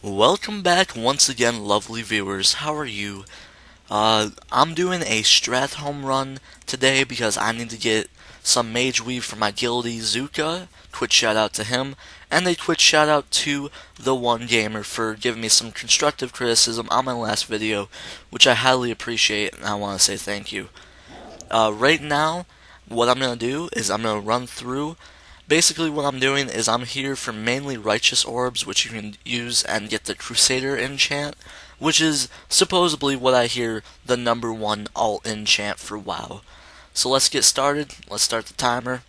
Welcome back once again, lovely viewers. How are you? I'm doing a Stratholme run today because I need to get some mage weave for my guildie Zuka. Quick shout out to him, and a quick shout out to the One Gamer for giving me some constructive criticism on my last video, which I highly appreciate, and I want to say thank you. Right now, what I'm going to do is I'm going to run through. Basically, what I'm doing is I'm here for mainly righteous orbs, which you can use and get the Crusader enchant, which is supposedly what I hear the #1 alt enchant for WoW. So let's get started. Let's start the timer.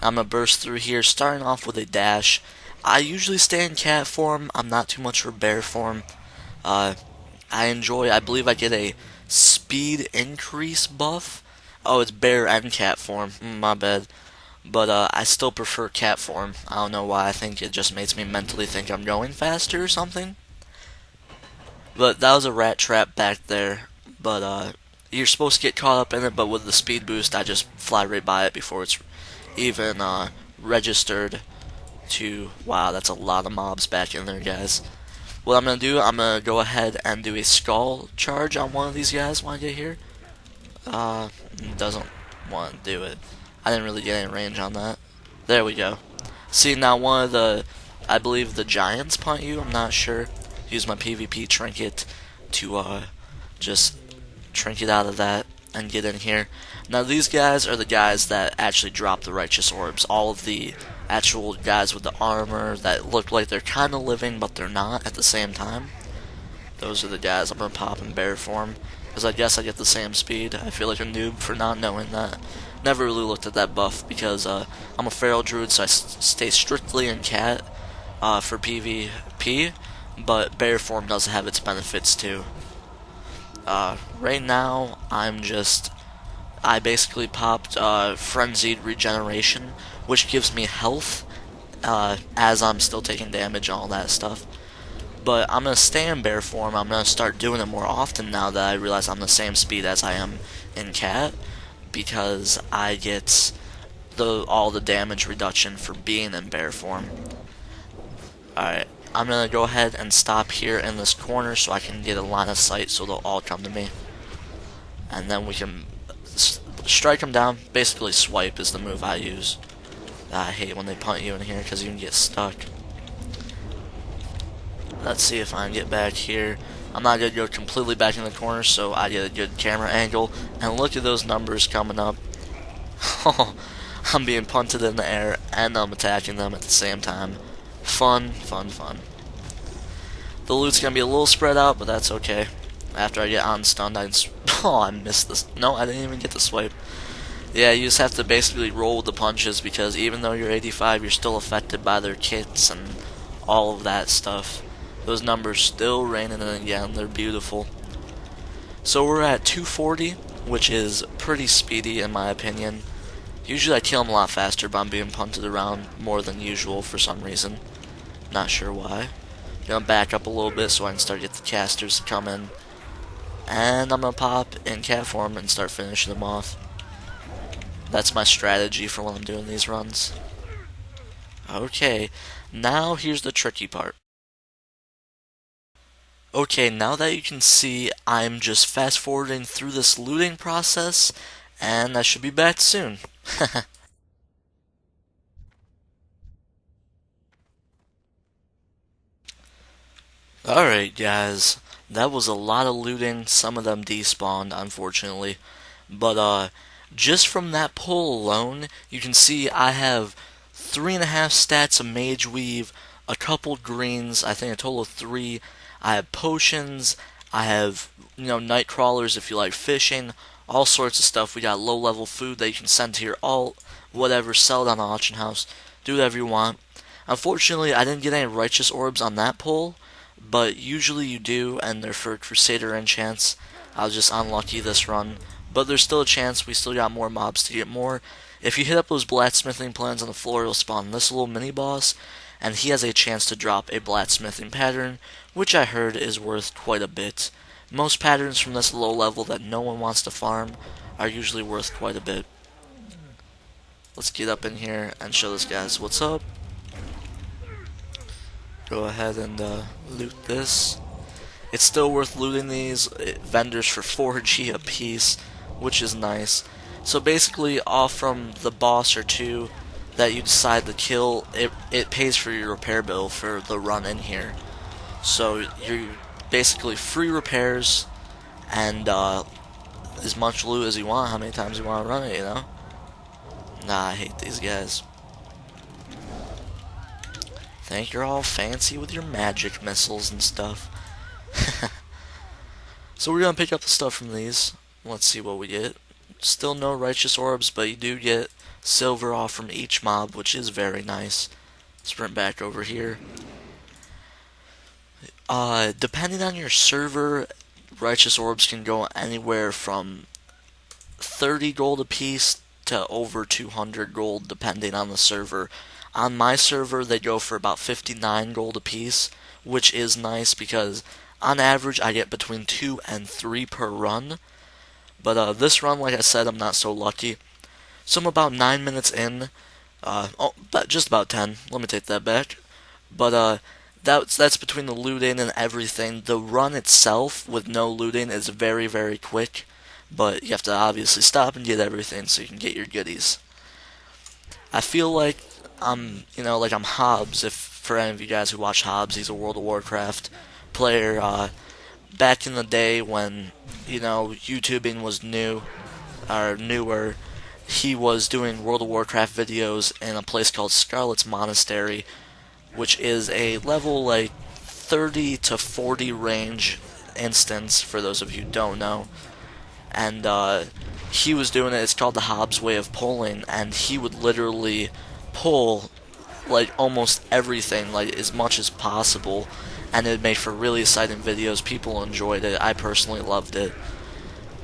I'm going to burst through here, starting off with a dash. I usually stay in cat form. I'm not too much for bear form. I believe I get a speed increase buff. Oh, it's bear and cat form. My bad. But I still prefer cat form. I don't know why. I think it just makes me mentally think I'm going faster or something. But that was a rat trap back there. But you're supposed to get caught up in it, but with the speed boost, I just fly right by it before it's even registered to... Wow, that's a lot of mobs back in there, guys. What I'm going to do, I'm going to go ahead and do a skull charge on one of these guys when I get here. Doesn't want to do it. I didn't really get any range on that. There we go. See, now one of the, I believe the giants punt you, I'm not sure. Use my PvP trinket to just trinket out of that and get in here. Now these guys are the guys that actually drop the righteous orbs. All of the actual guys with the armor that look like they're kind of living but they're not at the same time. Those are the guys I'm going to pop in bear form. Because I guess I get the same speed. I feel like a noob for not knowing that. Never really looked at that buff because I'm a feral druid, so I stay strictly in cat for PvP, but bear form does have its benefits too. Right now, I basically popped Frenzied Regeneration, which gives me health as I'm still taking damage and all that stuff. But I'm going to stay in bear form. I'm going to start doing it more often now that I realize I'm the same speed as I am in cat, because I get all the damage reduction for being in bear form. Alright, I'm going to go ahead and stop here in this corner so I can get a line of sight so they'll all come to me. And then we can strike them down. Basically swipe is the move I use. I hate when they punt you in here because you can get stuck. Let's see if I can get back here. I'm not going to go completely back in the corner so I get a good camera angle. And look at those numbers coming up. I'm being punted in the air and I'm attacking them at the same time. Fun, fun, fun. The loot's going to be a little spread out, but that's okay. After I get unstunned, I missed this. No, I didn't even get the swipe. Yeah, you just have to basically roll with the punches because even though you're 85, you're still affected by their kits and all of that stuff. Those numbers still raining in again. They're beautiful. So we're at 240, which is pretty speedy in my opinion. Usually I kill them a lot faster, but I'm being punted around more than usual for some reason. Not sure why. Gonna back up a little bit so I can start to get the casters to come in. And I'm gonna pop in cat form and start finishing them off. That's my strategy for when I'm doing these runs. Okay, now here's the tricky part. Okay, now that you can see, I'm just fast forwarding through this looting process, and I should be back soon. Alright guys, that was a lot of looting. Some of them despawned, unfortunately. But just from that pull alone, you can see I have 3.5 stats of mage weave, a couple greens, I think a total of 3. I have potions, I have, night crawlers if you like fishing, all sorts of stuff. We got low level food that you can send to your alt, whatever, sell it on the auction house, do whatever you want. Unfortunately, I didn't get any righteous orbs on that pull, but usually you do, and they're for Crusader enchants. I was just unlucky this run, but there's still a chance. We still got more mobs to get more. If you hit up those blacksmithing plans on the floor, you'll spawn this little mini boss, and he has a chance to drop a blacksmithing pattern, which I heard is worth quite a bit. Most patterns from this low level that no one wants to farm are usually worth quite a bit. Let's get up in here and show this guys what's up. Go ahead and loot this. It's still worth looting these vendors for 4G a piece, which is nice. So basically, off from the boss or two that you decide to kill, it pays for your repair bill for the run in here. So you're basically free repairs and as much loot as you want, how many times you want to run it, you know? Nah, I hate these guys. Think you're all fancy with your magic missiles and stuff. So we're gonna pick up the stuff from these. Let's see what we get. Still no righteous orbs, but you do get silver off from each mob, which is very nice. Sprint back over here. Depending on your server, righteous orbs can go anywhere from 30 gold a piece to over 200 gold, depending on the server. On my server, they go for about 59 gold a piece, which is nice because on average I get between 2 and 3 per run. But this run, like I said, I'm not so lucky. So I'm about 9 minutes in. But just about 10. Let me take that back. But that's between the looting and everything. The run itself with no looting is very, very quick. But you have to obviously stop and get everything so you can get your goodies. I feel like I'm Hobbs. If for any of you guys who watch Hobbs, he's a World of Warcraft player. Back in the day when YouTubing was new or newer, he was doing World of Warcraft videos in a place called Scarlet's Monastery, which is a level like 30 to 40 range instance for those of you who don't know. And he was doing it. It's called the Hobbs way of pulling, and he would literally pull like almost everything, like as much as possible, and it made for really exciting videos. People enjoyed it. I personally loved it,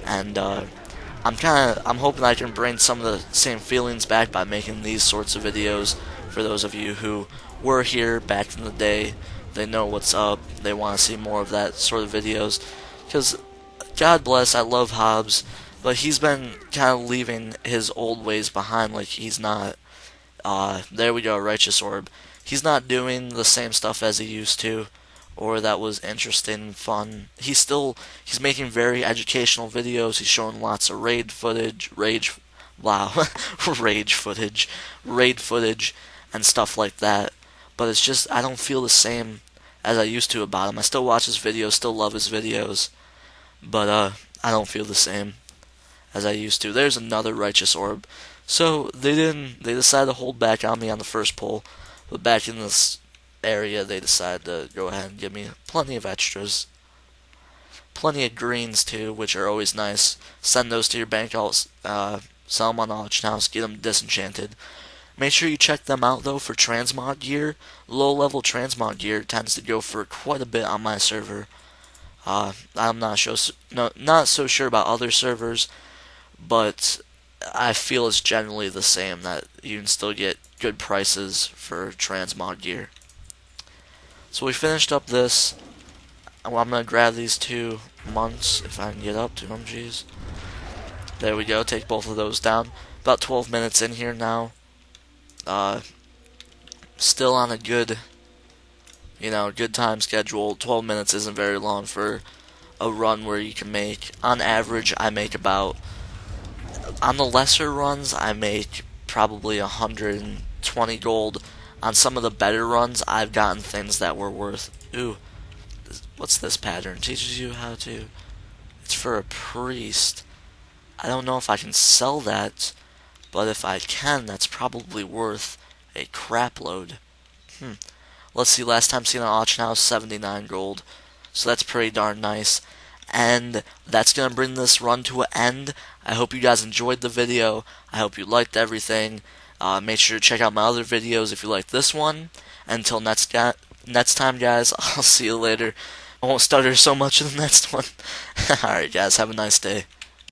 and I'm hoping I can bring some of the same feelings back by making these sorts of videos for those of you who were here back in the day. They know what's up. They want to see more of that sort of videos, because God bless, I love Hobbs, but he's been kind of leaving his old ways behind. Like, he's not, there we go, Righteous Orb. He's not doing the same stuff as he used to, or that was interesting and fun. He's making very educational videos. He's showing lots of raid footage, raid footage, and stuff like that. But it's just, I don't feel the same as I used to about him. I still watch his videos, still love his videos, but I don't feel the same as I used to. There's another Righteous Orb. So they decided to hold back on me on the first pull, but back in this area they decided to go ahead and give me plenty of extras. Plenty of greens too, which are always nice. Send those to your bank, sell them on auction house, get them disenchanted. Make sure you check them out though for transmog gear. Low level transmog gear tends to go for quite a bit on my server. I'm not so sure about other servers, but I feel it's generally the same, that you can still get good prices for transmog gear. So we finished up this. I'm going to grab these 2 months, if I can get up to them, jeez. There we go, take both of those down. About 12 minutes in here now. Still on a good time schedule. 12 minutes isn't very long for a run where you can make, on average, I make about, on the lesser runs, I make probably 120 gold. On some of the better runs, I've gotten things that were worth, what's this pattern? Teaches you how to, it's for a priest. I don't know if I can sell that, but if I can, that's probably worth a crap load. Let's see, last time seen on auction house, 79 gold. So that's pretty darn nice. And that's going to bring this run to an end. I hope you guys enjoyed the video. I hope you liked everything. Make sure to check out my other videos if you like this one. Until next time, guys, I'll see you later. I won't stutter so much in the next one. Alright, guys, have a nice day.